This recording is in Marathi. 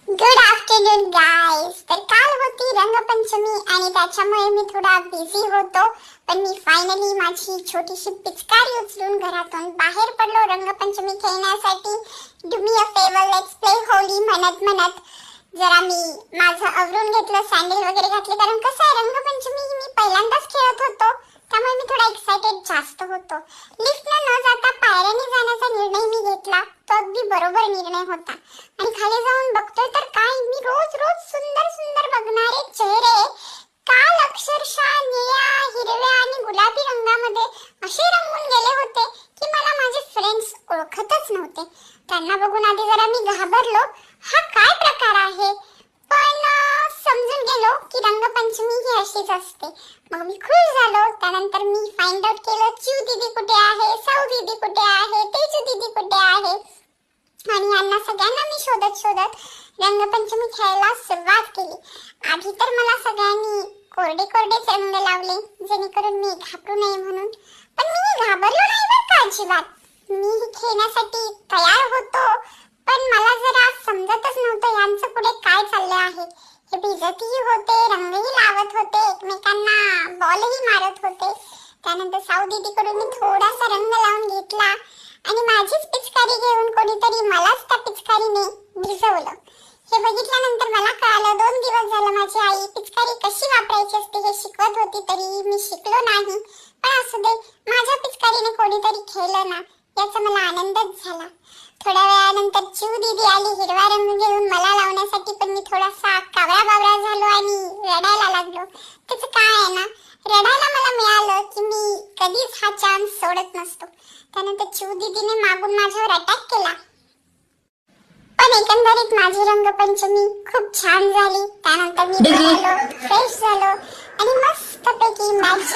Good afternoon guys. तर काल होती रंगपंचमी आणि त्याच्यामुळे मी थोडा बिझी होतो, पण मी फायनली माझी छोटीशी पिचकारी उचलून घरातून बाहेर पडलो रंगपंचमी खेळण्यासाठी. Do me a favour, let's play Holy म्हणत म्हणत जरा मी माझं आवरून घेतलं, सॅन्डल वगैरे घातले, कारण कसं आहे रंगपंचमी मी पहिल्यांदाच खेळत होतो, त्यामुळे मी थोडा एक्साइटेड जास्त होतो. लिफ्टने न जाता पायऱ्याने जाण्याचा निर्णय मी घेतला, तो अगदी बरोबर निर्णय होता. आणि खाली जाऊन बघतोय तर काय, मी रोज रोज सुंदर सुंदर बघणारे चेहरे काल अक्षरशः निळ्या, हिरव्या आणि गुलाबी रंगामध्ये असे रंगून गेले होते की मला माझे फ्रेंड्स ओळखतच नव्हते. त्यांना बघून आधी जरा मी घाबरलो, हा काय प्रकार आहे, पण समजून गेलो की रंगपंचमी ही अशीच असते. मग मी खुश झालो. त्यानंतर मी फाइंड आउट केलं, चिऊ दीदी कुठे आहे, साऊ दीदी कुठे आहे, तेजू दीदी कुठे आहे, आणि यांना सगळ्यांना मी शोधत शोधत रंगपंचमी खेळायला सुरुवात केली. आधी तर मला सगळ्यांनी कोरडे कोरडेच रंग लावले, जेणेकरून मी घाबरू नये म्हणून, पण मी घाबरलो नाही बरं का अजिबात. मी खेळण्यासाठी तयार होतो, पण मला जरा समजतच नव्हतं यांचं पुढे काय चाललं आहे. हे भिजतही होते, रंगही लावत होते, एकमेकांना बॉलही मारत होते. त्यानंतर साऊ दीदीकडून मी थोडासा रंग लावून घेतला आणि माझीच पिचकारी घेऊन कोणीतरी मलाच त्या पिचकारीने भिजवलं. हे बघितल्यानंतर मला कळालं, 2 दिवस झालं माझी आई पिचकारी कशी वापरायची असते हे शिकवत होती, तरी मी शिकलो नाही. पण असू दे, माझ्या पिचकारीने कोणीतरी खेळलं ना, याचा मला आनंदच झाला. थोड्या वेळानंतर चिऊ दीदी आली हिरवा रंग घेऊन मला लावण्यासाठी, पण मी थोडासा कावळा बावळा झालो आणि रडायला लागलो. त्याचं काय आहे ना, रडायला मला मिळालं की मी कधीच हा चान्स सोडत नसतो. त्यानंतर चिऊ दीदीने मागून माझ्यावर अटॅक केला, पण एकंदरीत माझी रंगपंचमी खूप छान झाली. त्यानंतर मी फ्रेश झालो आणि मस्तपैकी मॅच